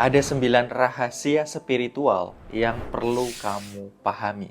Ada 9 rahasia spiritual yang perlu kamu pahami.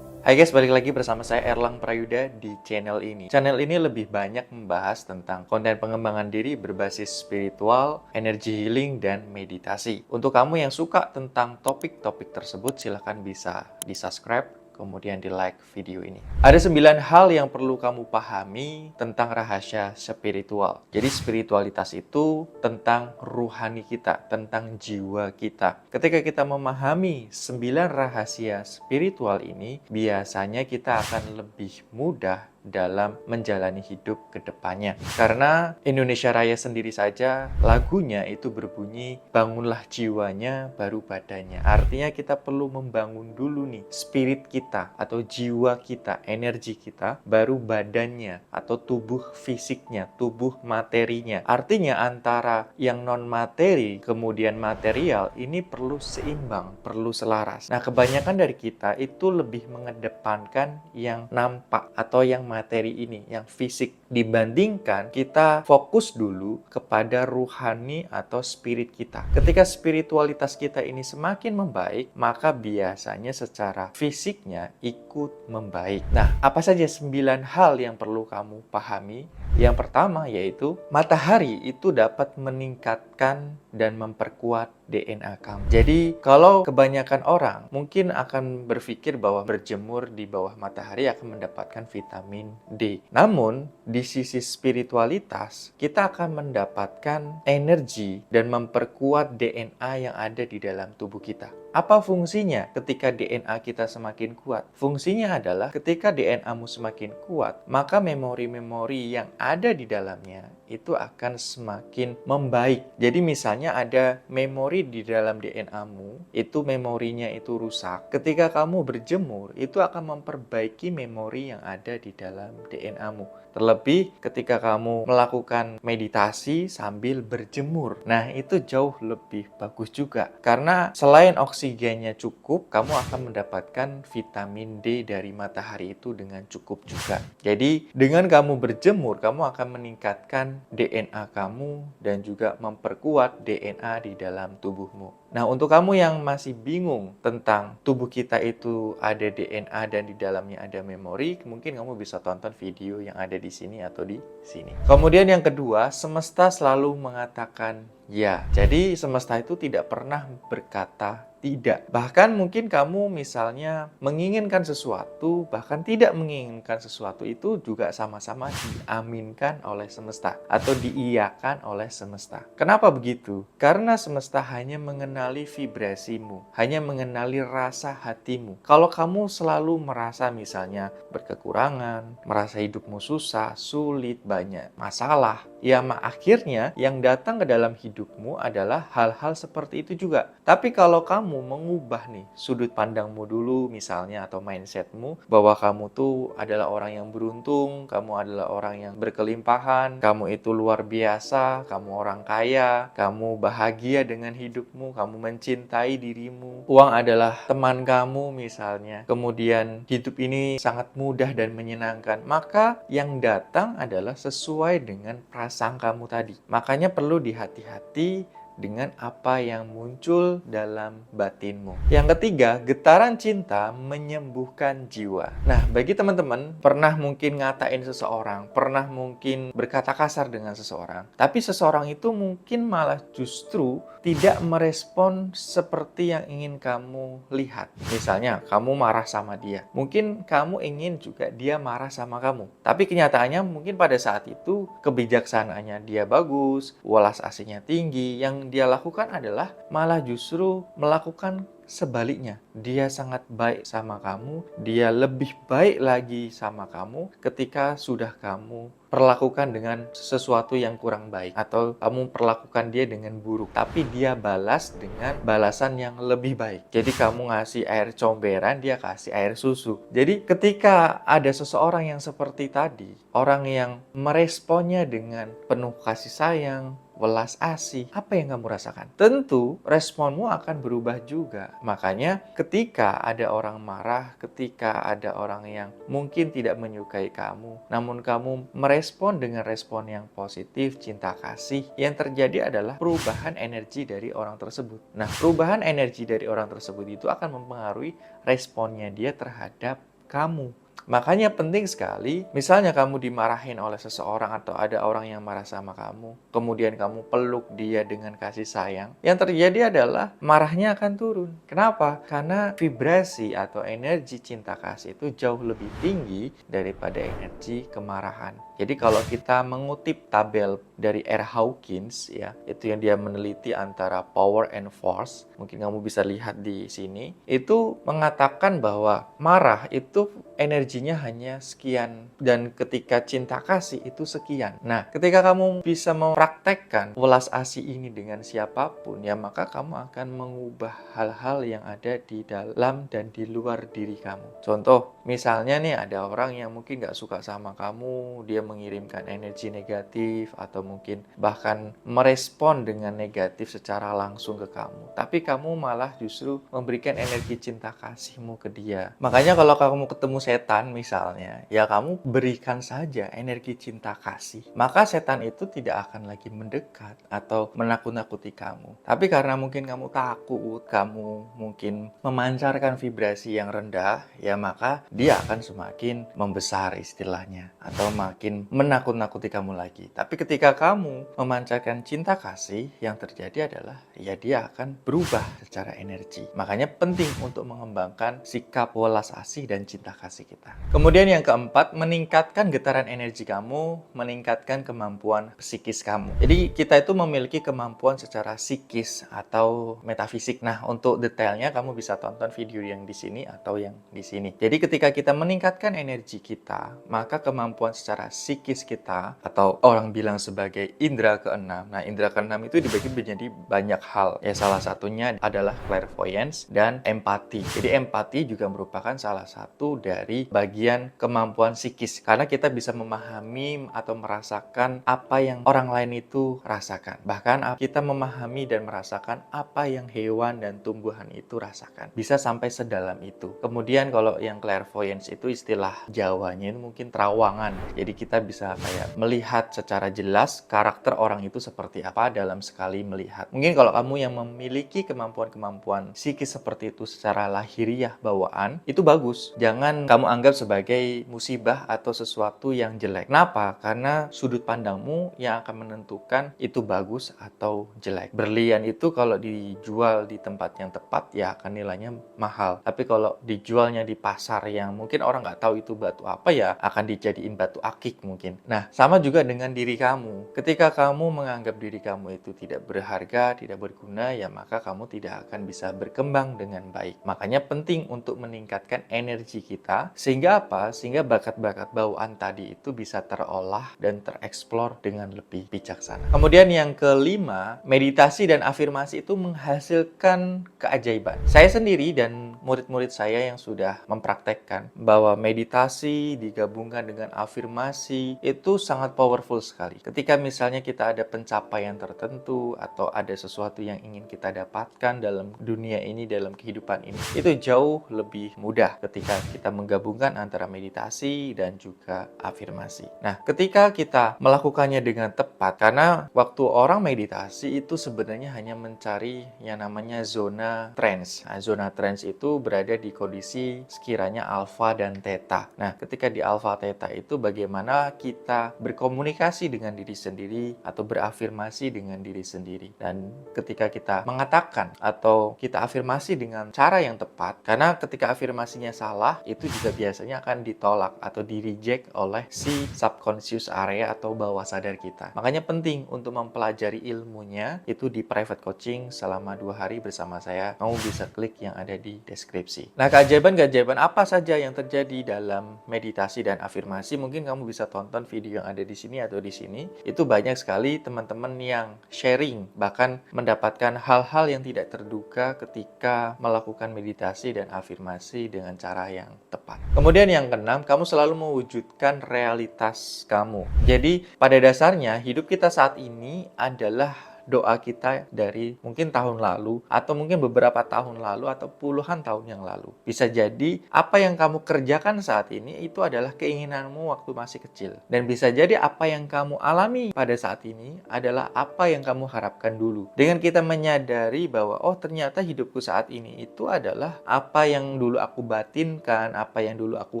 Hai guys, balik lagi bersama saya Erlang Prayuda di channel ini. Channel ini lebih banyak membahas tentang konten pengembangan diri berbasis spiritual, energi healing, dan meditasi. Untuk kamu yang suka tentang topik-topik tersebut, silahkan bisa di-subscribe, kemudian di-like video ini. Ada 9 hal yang perlu kamu pahami tentang rahasia spiritual. Jadi spiritualitas itu tentang ruhani kita, tentang jiwa kita. Ketika kita memahami 9 rahasia spiritual ini, biasanya kita akan lebih mudah dalam menjalani hidup ke depannya. Karena Indonesia Raya sendiri saja lagunya itu berbunyi, bangunlah jiwanya baru badannya. Artinya kita perlu membangun dulu nih spirit kita atau jiwa kita, energi kita, baru badannya atau tubuh fisiknya, tubuh materinya. Artinya antara yang non materi kemudian material ini perlu seimbang, perlu selaras. Nah, kebanyakan dari kita itu lebih mengedepankan yang nampak atau yang materi ini, yang fisik, dibandingkan kita fokus dulu kepada ruhani atau spirit kita. Ketika spiritualitas kita ini semakin membaik, maka biasanya secara fisiknya ikut membaik. Nah, apa saja 9 hal yang perlu kamu pahami? Yang pertama yaitu matahari itu dapat meningkatkan dan memperkuat DNA kamu. Jadi kalau kebanyakan orang mungkin akan berpikir bahwa berjemur di bawah matahari akan mendapatkan vitamin D. Namun di sisi spiritualitas kita akan mendapatkan energi dan memperkuat DNA yang ada di dalam tubuh kita. Apa fungsinya ketika DNA kita semakin kuat? Fungsinya adalah ketika DNA-mu semakin kuat, maka memori-memori yang ada di dalamnya itu akan semakin membaik. Jadi misalnya ada memori di dalam DNA-mu, itu memorinya itu rusak. Ketika kamu berjemur, itu akan memperbaiki memori yang ada di dalam DNA-mu. Terlebih ketika kamu melakukan meditasi sambil berjemur. Nah, itu jauh lebih bagus juga. Karena selain oksigennya cukup, kamu akan mendapatkan vitamin D dari matahari itu dengan cukup juga. Jadi, dengan kamu berjemur, kamu akan meningkatkan DNA kamu dan juga memperkuat DNA di dalam tubuhmu. Nah, untuk kamu yang masih bingung tentang tubuh kita itu ada DNA dan di dalamnya ada memori, mungkin kamu bisa tonton video yang ada di sini atau di sini. Kemudian yang kedua, semesta selalu mengatakan ya. Jadi semesta itu tidak pernah berkata tidak. Bahkan mungkin kamu misalnya menginginkan sesuatu, bahkan tidak menginginkan sesuatu itu juga sama-sama diaminkan oleh semesta atau diiyakan oleh semesta. Kenapa begitu? Karena semesta hanya mengenali vibrasimu, hanya mengenali rasa hatimu. Kalau kamu selalu merasa misalnya berkekurangan, merasa hidupmu susah, sulit, banyak masalah, ya akhirnya yang datang ke dalam hidupmu adalah hal-hal seperti itu juga. Tapi kalau kamu mengubah nih sudut pandangmu dulu misalnya atau mindsetmu bahwa kamu tuh adalah orang yang beruntung, kamu adalah orang yang berkelimpahan, kamu itu luar biasa, kamu orang kaya, kamu bahagia dengan hidupmu, kamu mencintai dirimu, uang adalah teman kamu misalnya, kemudian hidup ini sangat mudah dan menyenangkan, maka yang datang adalah sesuai dengan prasangkamu tadi. Makanya perlu dihati-hati dengan apa yang muncul dalam batinmu. Yang ketiga, getaran cinta menyembuhkan jiwa. Nah, bagi teman-teman, pernah mungkin ngatain seseorang, pernah mungkin berkata kasar dengan seseorang, tapi seseorang itu mungkin malah justru tidak merespon seperti yang ingin kamu lihat. Misalnya, kamu marah sama dia. Mungkin kamu ingin juga dia marah sama kamu. Tapi kenyataannya mungkin pada saat itu kebijaksanaannya dia bagus, welas asihnya tinggi, yang dia lakukan adalah malah justru melakukan sebaliknya. Dia sangat baik sama kamu, dia lebih baik lagi sama kamu ketika sudah kamu perlakukan dengan sesuatu yang kurang baik atau kamu perlakukan dia dengan buruk, tapi dia balas dengan balasan yang lebih baik. Jadi kamu ngasih air comberan, dia kasih air susu. Jadi ketika ada seseorang yang seperti tadi, orang yang meresponnya dengan penuh kasih sayang, welas asih, apa yang kamu rasakan? Tentu responmu akan berubah juga. Makanya ketika ada orang marah, ketika ada orang yang mungkin tidak menyukai kamu, namun kamu merespon dengan respon yang positif, cinta kasih, yang terjadi adalah perubahan energi dari orang tersebut. Nah, perubahan energi dari orang tersebut itu akan mempengaruhi responnya dia terhadap kamu. Makanya penting sekali, misalnya kamu dimarahin oleh seseorang atau ada orang yang marah sama kamu, kemudian kamu peluk dia dengan kasih sayang, yang terjadi adalah marahnya akan turun. Kenapa? Karena vibrasi atau energi cinta kasih itu jauh lebih tinggi daripada energi kemarahan. Jadi kalau kita mengutip tabel dari R. Hawkins, ya, itu yang dia meneliti antara power and force, mungkin kamu bisa lihat di sini, itu mengatakan bahwa marah itu energinya hanya sekian, dan ketika cinta kasih itu sekian. Nah, ketika kamu bisa mempraktekkan welas asih ini dengan siapapun, ya maka kamu akan mengubah hal-hal yang ada di dalam dan di luar diri kamu. Contoh, misalnya nih ada orang yang mungkin gak suka sama kamu, dia mengirimkan energi negatif atau mungkin bahkan merespon dengan negatif secara langsung ke kamu. Tapi kamu malah justru memberikan energi cinta kasihmu ke dia. Makanya kalau kamu ketemu setan misalnya, ya kamu berikan saja energi cinta kasih. Maka setan itu tidak akan lagi mendekat atau menakut-nakuti kamu. Tapi karena mungkin kamu takut, kamu mungkin memancarkan vibrasi yang rendah, ya maka dia akan semakin membesar istilahnya, atau makin menakut-nakuti kamu lagi. Tapi ketika kamu memancarkan cinta kasih, yang terjadi adalah ya dia akan berubah secara energi. Makanya penting untuk mengembangkan sikap welas asih dan cinta kasih kita. Kemudian yang keempat, meningkatkan getaran energi kamu, meningkatkan kemampuan psikis kamu. Jadi kita itu memiliki kemampuan secara psikis atau metafisik. Nah, untuk detailnya kamu bisa tonton video yang di sini atau yang di sini. Jadi ketika kita meningkatkan energi kita, maka kemampuan secara psikis kita, atau orang bilang sebagai indera keenam. Nah, indera keenam itu dibagi menjadi banyak hal. Ya, salah satunya adalah clairvoyance dan empati. Jadi empati juga merupakan salah satu dari bagian kemampuan psikis. Karena kita bisa memahami atau merasakan apa yang orang lain itu rasakan. Bahkan kita memahami dan merasakan apa yang hewan dan tumbuhan itu rasakan. Bisa sampai sedalam itu. Kemudian kalau yang clairvoyance itu istilah Jawanya itu mungkin terawangan. Jadi kita bisa kayak melihat secara jelas karakter orang itu seperti apa dalam sekali melihat. Mungkin kalau kamu yang memiliki kemampuan-kemampuan psikis seperti itu secara lahiriah bawaan, itu bagus. Jangan kamu anggap sebagai musibah atau sesuatu yang jelek. Kenapa? Karena sudut pandangmu yang akan menentukan itu bagus atau jelek. Berlian itu kalau dijual di tempat yang tepat, ya akan nilainya mahal. Tapi kalau dijualnya di pasar yang mungkin orang nggak tahu itu batu apa, ya akan dijadiin batu akik mungkin. Nah, sama juga dengan diri kamu. Ketika kamu menganggap diri kamu itu tidak berharga, tidak berguna, ya maka kamu tidak akan bisa berkembang dengan baik. Makanya penting untuk meningkatkan energi kita, sehingga apa? Sehingga bakat-bakat bawaan tadi itu bisa terolah dan tereksplor dengan lebih bijaksana. Kemudian yang kelima, meditasi dan afirmasi itu menghasilkan keajaiban. Saya sendiri dan murid-murid saya yang sudah mempraktekkan bahwa meditasi digabungkan dengan afirmasi itu sangat powerful sekali. Ketika misalnya kita ada pencapaian tertentu atau ada sesuatu yang ingin kita dapatkan dalam dunia ini, dalam kehidupan ini, itu jauh lebih mudah ketika kita menggabungkan antara meditasi dan juga afirmasi. Nah, ketika kita melakukannya dengan tepat, karena waktu orang meditasi itu sebenarnya hanya mencari yang namanya zona trance. Nah, zona trance itu berada di kondisi sekiranya alfa dan theta. Nah, ketika di alfa theta itu bagaimana kita berkomunikasi dengan diri sendiri atau berafirmasi dengan diri sendiri. Dan ketika kita mengatakan atau kita afirmasi dengan cara yang tepat, karena ketika afirmasinya salah, itu juga biasanya akan ditolak atau di-reject oleh si subconscious area atau bawah sadar kita. Makanya penting untuk mempelajari ilmunya itu di private coaching selama 2 hari bersama saya. Kamu bisa klik yang ada di deskripsi. Nah, keajaiban apa saja saja yang terjadi dalam meditasi dan afirmasi, mungkin kamu bisa tonton video yang ada di sini atau di sini. Itu banyak sekali teman-teman yang sharing, bahkan mendapatkan hal-hal yang tidak terduga ketika melakukan meditasi dan afirmasi dengan cara yang tepat. Kemudian yang keenam, kamu selalu mewujudkan realitas kamu. Jadi pada dasarnya hidup kita saat ini adalah doa kita dari mungkin tahun lalu atau mungkin beberapa tahun lalu atau puluhan tahun yang lalu. Bisa jadi apa yang kamu kerjakan saat ini itu adalah keinginanmu waktu masih kecil. Dan bisa jadi apa yang kamu alami pada saat ini adalah apa yang kamu harapkan dulu. Dengan kita menyadari bahwa oh ternyata hidupku saat ini itu adalah apa yang dulu aku batinkan, apa yang dulu aku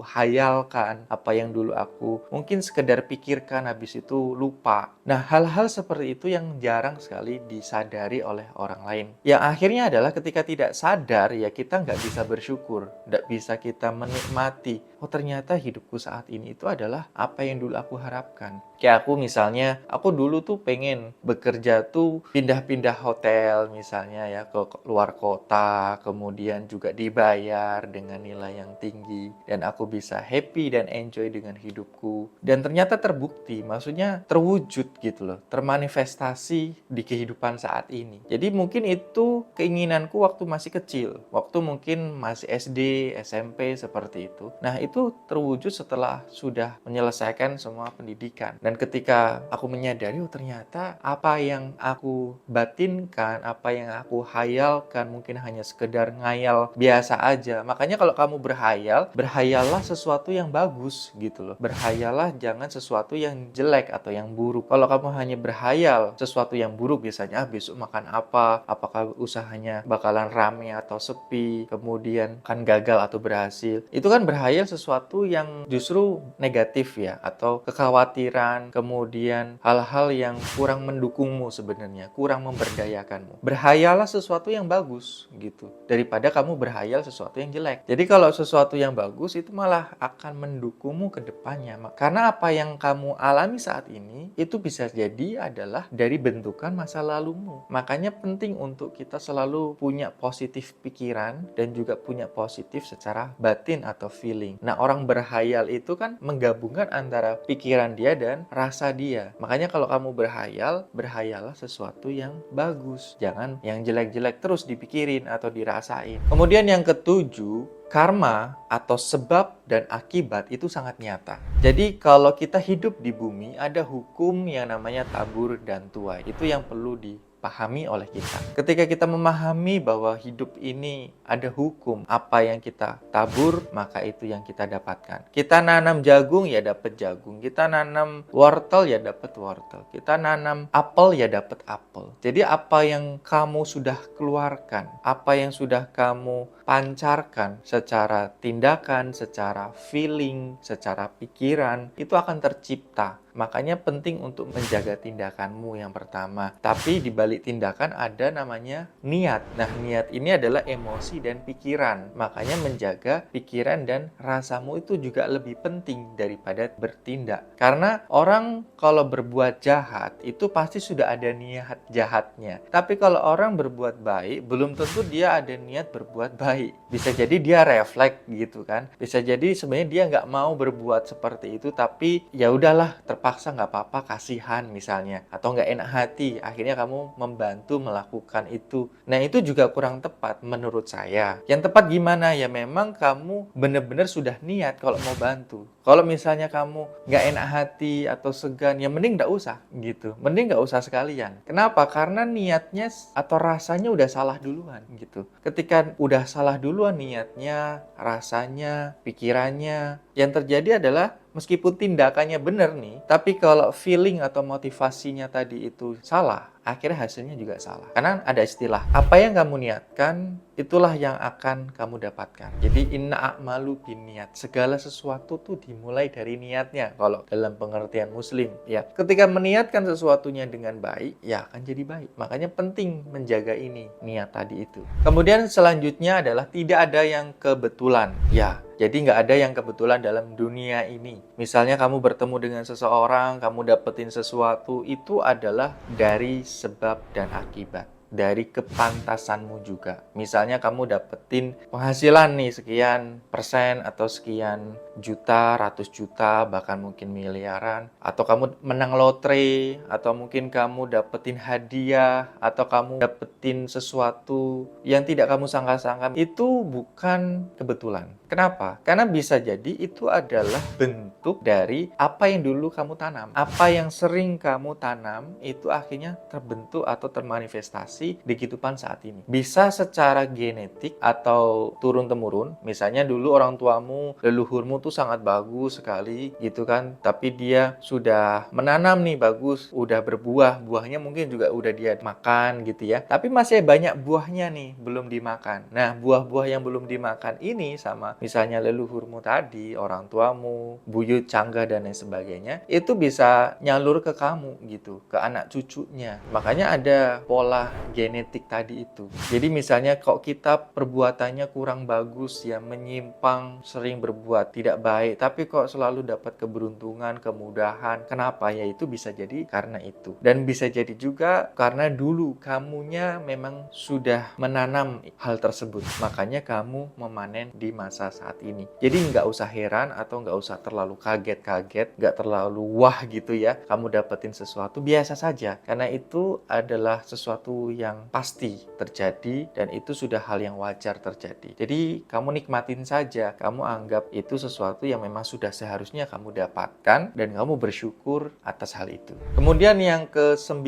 hayalkan, apa yang dulu aku mungkin sekedar pikirkan habis itu lupa. Nah, hal-hal seperti itu yang jarang sekali disadari oleh orang lain. Yang akhirnya adalah ketika tidak sadar, ya kita nggak bisa bersyukur, nggak bisa kita menikmati. Oh ternyata hidupku saat ini itu adalah apa yang dulu aku harapkan. Kayak aku misalnya, aku dulu tuh pengen bekerja tuh pindah-pindah hotel misalnya ya ke luar kota, kemudian juga dibayar dengan nilai yang tinggi, dan aku bisa happy dan enjoy dengan hidupku. Dan ternyata terbukti, maksudnya terwujud gitu loh, termanifestasi di kehidupan saat ini. Jadi mungkin itu keinginanku waktu masih kecil, waktu mungkin masih SD, SMP seperti itu. Nah itu terwujud setelah sudah menyelesaikan semua pendidikan. Dan ketika aku menyadari, oh ternyata apa yang aku batinkan, apa yang aku hayalkan mungkin hanya sekedar ngayal biasa aja. Makanya kalau kamu berhayal, berhayallah sesuatu yang bagus gitu loh. Berhayalah jangan sesuatu yang jelek atau yang buruk. Kalau kamu hanya berhayal sesuatu yang buruk, biasanya besok makan apa, apakah usahanya bakalan rame atau sepi, kemudian kan gagal atau berhasil. Itu kan berhayal sesuatu yang justru negatif ya, atau kekhawatiran, kemudian hal-hal yang kurang mendukungmu sebenarnya, kurang memberdayakanmu. Berhayalah sesuatu yang bagus gitu, daripada kamu berhayal sesuatu yang jelek. Jadi kalau sesuatu yang bagus itu malah akan mendukungmu ke depannya. Karena apa yang kamu alami saat ini itu bisa jadi adalah dari bentukan masa lalumu. Makanya penting untuk kita selalu punya positif pikiran dan juga punya positif secara batin atau feeling. Nah, orang berhayal itu kan menggabungkan antara pikiran dia dan rasa dia. Makanya kalau kamu berhayal, berhayalah sesuatu yang bagus. Jangan yang jelek-jelek terus dipikirin atau dirasain. Kemudian yang ketujuh, karma atau sebab dan akibat itu sangat nyata. Jadi kalau kita hidup di bumi, ada hukum yang namanya tabur dan tuai. Itu yang perlu dipahami oleh kita. Ketika kita memahami bahwa hidup ini ada hukum, apa yang kita tabur, maka itu yang kita dapatkan. Kita nanam jagung, ya dapat jagung. Kita nanam wortel, ya dapat wortel. Kita nanam apel, ya dapat apel. Jadi apa yang kamu sudah keluarkan, apa yang sudah kamu pancarkan secara tindakan, secara feeling, secara pikiran, itu akan tercipta. Makanya penting untuk menjaga tindakanmu yang pertama. Tapi di balik tindakan ada namanya niat. Nah, niat ini adalah emosi dan pikiran. Makanya menjaga pikiran dan rasamu itu juga lebih penting daripada bertindak. Karena orang kalau berbuat jahat, itu pasti sudah ada niat jahatnya. Tapi kalau orang berbuat baik, belum tentu dia ada niat berbuat baik. Bisa jadi dia refleks gitu kan. Bisa jadi sebenarnya dia nggak mau berbuat seperti itu, tapi ya udahlah, terpaksa nggak apa-apa, kasihan misalnya, atau nggak enak hati, akhirnya kamu membantu melakukan itu. Nah itu juga kurang tepat menurut saya. Yang tepat gimana? Ya memang kamu benar-benar sudah niat kalau mau bantu. Kalau misalnya kamu nggak enak hati atau segan, ya mending nggak usah gitu. Mending nggak usah sekalian. Kenapa? Karena niatnya atau rasanya udah salah duluan gitu. Ketika udah salah duluan niatnya, rasanya, pikirannya, yang terjadi adalah meskipun tindakannya benar nih, tapi kalau feeling atau motivasinya tadi itu salah, akhirnya hasilnya juga salah. Karena ada istilah, apa yang kamu niatkan, itulah yang akan kamu dapatkan. Jadi, inna a'malu binniat. Segala sesuatu tuh dimulai dari niatnya, kalau dalam pengertian muslim. Ya, ketika meniatkan sesuatunya dengan baik, ya akan jadi baik. Makanya penting menjaga ini, niat tadi itu. Kemudian selanjutnya adalah tidak ada yang kebetulan. Ya, jadi nggak ada yang kebetulan dalam dunia ini. Misalnya kamu bertemu dengan seseorang, kamu dapetin sesuatu, itu adalah dari sebab dan akibat. dari kepantasanmu juga. Misalnya kamu dapetin penghasilan nih sekian persen atau sekian juta, ratus juta, bahkan mungkin miliaran, atau kamu menang lotre, atau mungkin kamu dapetin hadiah, atau kamu dapetin sesuatu yang tidak kamu sangka-sangka, itu bukan kebetulan. Kenapa? Karena bisa jadi itu adalah bentuk dari apa yang dulu kamu tanam. Apa yang sering kamu tanam itu akhirnya terbentuk atau termanifestasi di kehidupan saat ini. Bisa secara genetik atau turun-temurun. Misalnya dulu orang tuamu, leluhurmu tuh sangat bagus sekali gitu kan. Tapi dia sudah menanam nih bagus, udah berbuah. Buahnya mungkin juga udah dia makan gitu ya. Tapi masih banyak buahnya nih belum dimakan. Nah, buah-buah yang belum dimakan ini sama misalnya leluhurmu tadi, orang tuamu, buyut, canggah, dan lain sebagainya, itu bisa nyalur ke kamu gitu, ke anak cucunya. Makanya ada pola genetik tadi itu. Jadi misalnya kok kita perbuatannya kurang bagus ya, menyimpang, sering berbuat tidak baik, tapi kok selalu dapat keberuntungan, kemudahan. Kenapa? Ya itu bisa jadi karena itu. Dan bisa jadi juga karena dulu kamunya memang sudah menanam hal tersebut. Makanya kamu memanen di masa saat ini. Jadi nggak usah heran atau nggak usah terlalu kaget-kaget, nggak terlalu wah gitu ya, kamu dapetin sesuatu, biasa saja. Karena itu adalah sesuatu yang pasti terjadi dan itu sudah hal yang wajar terjadi. Jadi kamu nikmatin saja, kamu anggap itu sesuatu yang memang sudah seharusnya kamu dapatkan dan kamu bersyukur atas hal itu. Kemudian yang ke-9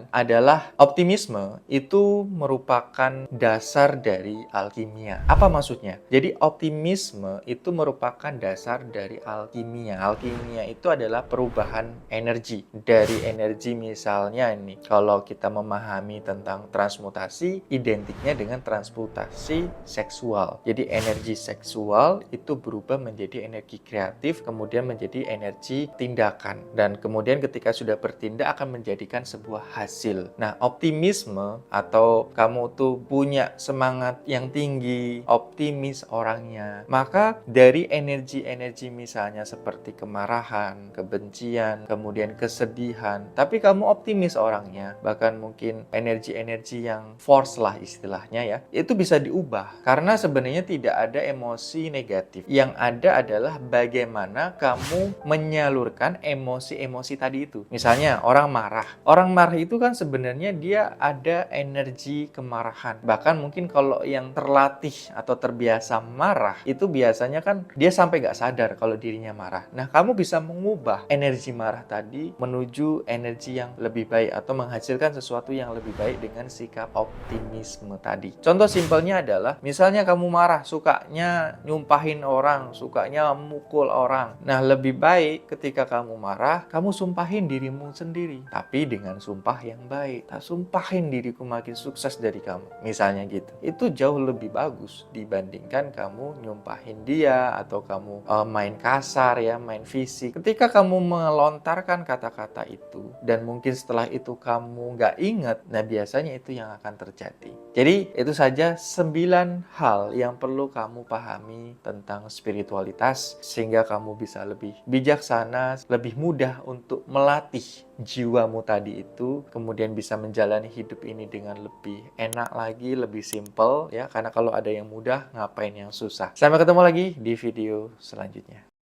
adalah optimisme. Itu merupakan dasar dari alkimia. Apa maksudnya? Jadi optimisme itu merupakan dasar dari alkimia. Alkimia itu adalah perubahan energi. Dari energi misalnya ini, kalau kita memahami tentang transmutasi, identiknya dengan transmutasi seksual. Jadi energi seksual itu berubah menjadi energi kreatif, kemudian menjadi energi tindakan. Dan kemudian ketika sudah bertindak akan menjadikan sebuah hasil. Nah, optimisme atau kamu tuh punya semangat yang tinggi, optimis orangnya, maka dari energi-energi misalnya seperti kemarahan, kebencian, kemudian kesedihan, tapi kamu optimis orangnya, bahkan mungkin energi-energi yang force lah istilahnya ya, itu bisa diubah karena sebenarnya tidak ada emosi negatif. Yang ada adalah bagaimana kamu menyalurkan emosi-emosi tadi itu. Misalnya orang marah itu kan sebenarnya dia ada energi kemarahan. Bahkan mungkin kalau yang terlatih atau terbiasa marah, itu biasanya kan dia sampai nggak sadar kalau dirinya marah. Nah, kamu bisa mengubah energi marah tadi menuju energi yang lebih baik atau menghasilkan sesuatu yang lebih baik dengan sikap optimisme tadi. Contoh simpelnya adalah, misalnya kamu marah, sukanya nyumpahin orang, sukanya memukul orang. Nah, lebih baik ketika kamu marah, kamu sumpahin dirimu sendiri. Tapi dengan sumpah yang baik. Tak sumpahin diriku makin sukses dari kamu. Misalnya gitu. Itu jauh lebih bagus dibandingkan kamu nyumpahin dia atau kamu main kasar ya, main fisik. Ketika kamu melontarkan kata-kata itu dan mungkin setelah itu kamu nggak ingat, nah biasanya itu yang akan terjadi. Jadi itu saja 9 hal yang perlu kamu pahami tentang spiritualitas sehingga kamu bisa lebih bijaksana, lebih mudah untuk melatih jiwamu tadi itu, kemudian bisa menjalani hidup ini dengan lebih enak lagi, lebih simple ya, karena kalau ada yang mudah, ngapain yang susah. Sampai ketemu lagi di video selanjutnya.